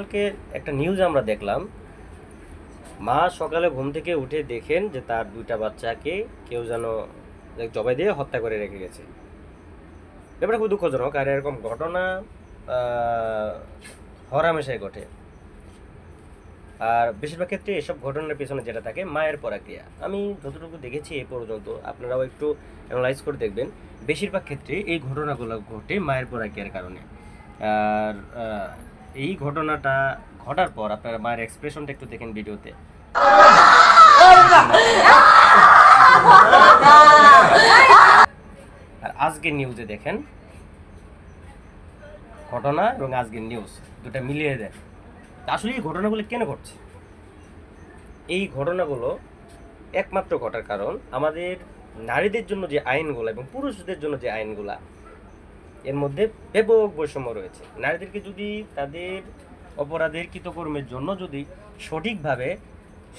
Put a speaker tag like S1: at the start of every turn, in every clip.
S1: গতকালকে একটা নিউজ আমরা দেখলাম, মা সকালে ঘুম থেকে উঠে দেখেন যে তার দুইটা বাচ্চাকে কেউ যেন জবাই দিয়ে হত্যা করে রেখে গেছে। ব্যাপারটা খুব দুঃখজনক। আর এরকম ঘটনা হরহামেশাই ঘটে। আর বেশিরভাগ ক্ষেত্রে এসব ঘটনার পেছনে যেটা থাকে মায়ের প্রতিক্রিয়া। আমি যতটুকু দেখেছি এ পর্যন্ত, আপনারাও একটু অ্যানালাইজ করে দেখবেন, বেশিরভাগ ক্ষেত্রে এই ঘটনাগুলো ঘটে মায়ের প্রতিক্রিয়ার কারণে। আর এই ঘটনাটা ঘটার পর আপনারা মায়ের এক্সপ্রেশনটা একটু দেখেন ভিডিওতে। আর আজকের নিউজে দেখেন ঘটনা এবং আজকের নিউজ দুটা মিলিয়ে দেন। আসলে এই ঘটনাগুলো কেন ঘটছে? এই ঘটনাগুলো একমাত্র ঘটার কারণ আমাদের নারীদের জন্য যে আইনগুলো এবং পুরুষদের জন্য যে আইনগুলা, এর মধ্যে ব্যাপক বৈষম্য রয়েছে। নারীদেরকে যদি তাদের অপরাধের কৃতকর্মের জন্য যদি সঠিকভাবে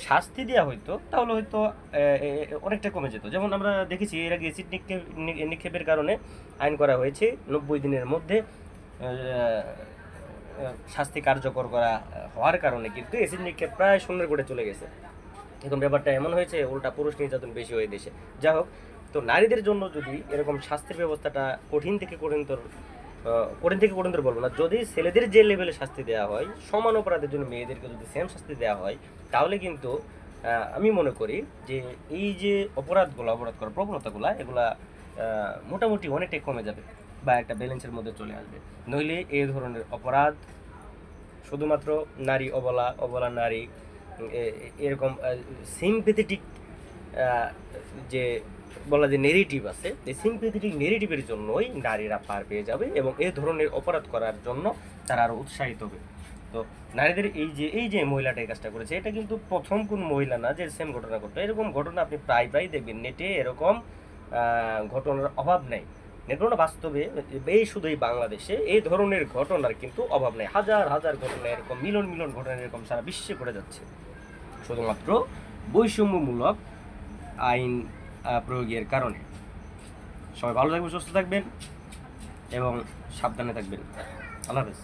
S1: শাস্তি দেওয়া হইতো তাহলে হয়তো অনেকটা কমে যেত। যেমন আমরা দেখেছি এর আগে অ্যাসিড নিক্ষেপের কারণে আইন করা হয়েছে 90 দিনের মধ্যে শাস্তি কার্যকর করা হওয়ার কারণে কিন্তু অ্যাসিড নিক্ষেপ প্রায় শূন্যের কোটে চলে গেছে। এখন ব্যাপারটা এমন হয়েছে উল্টা পুরুষ নির্যাতন বেশি হয়ে দেশে। যা হোক, তো নারীদের জন্য যদি এরকম শাস্তির ব্যবস্থাটা কঠিন থেকে কঠিনতর বলবো না, যদি ছেলেদের যে লেভেলে শাস্তি দেওয়া হয়, সমান অপরাধের জন্য মেয়েদেরকে যদি সেম শাস্তি দেওয়া হয়, তাহলে কিন্তু আমি মনে করি যে এই যে অপরাধ করার প্রবণতাগুলা এগুলা মোটামুটি অনেকটাই কমে যাবে বা একটা ব্যালেন্সের মধ্যে চলে আসবে। নইলে এই ধরনের অপরাধ শুধুমাত্র নারী অবলা নারী এরকম সিম্পেথেটিক যে বলা যে নেগেটিভ আছে, এই সিম্পেথেটিক নেগেটিভের জন্যই নারীরা পার পেয়ে যাবে এবং এই ধরনের অপরাধ করার জন্য তারা আরও উৎসাহিত হবে। তো নারীদের এই যে মহিলাটা এই কাজটা করেছে, এটা কিন্তু প্রথম কোন মহিলা না যে সেম ঘটনা ঘটে। এরকম ঘটনা আপনি প্রায় দেখবেন নেটে, এরকম ঘটনার অভাব নেই। ঘটনা বাস্তবে শুধু এই বাংলাদেশে এই ধরনের ঘটনার কিন্তু অভাব নেই। হাজার হাজার ঘটনা এরকম, মিলন ঘটনা এরকম সারা বিশ্বে ঘটে যাচ্ছে, শুধুমাত্র বৈষম্যমূলক আইন প্রয়োগের কারণে। সবাই ভালো থাকবেন, সুস্থ থাকবেন এবং সাবধানে থাকবেন। আল্লাহ হাফেজ।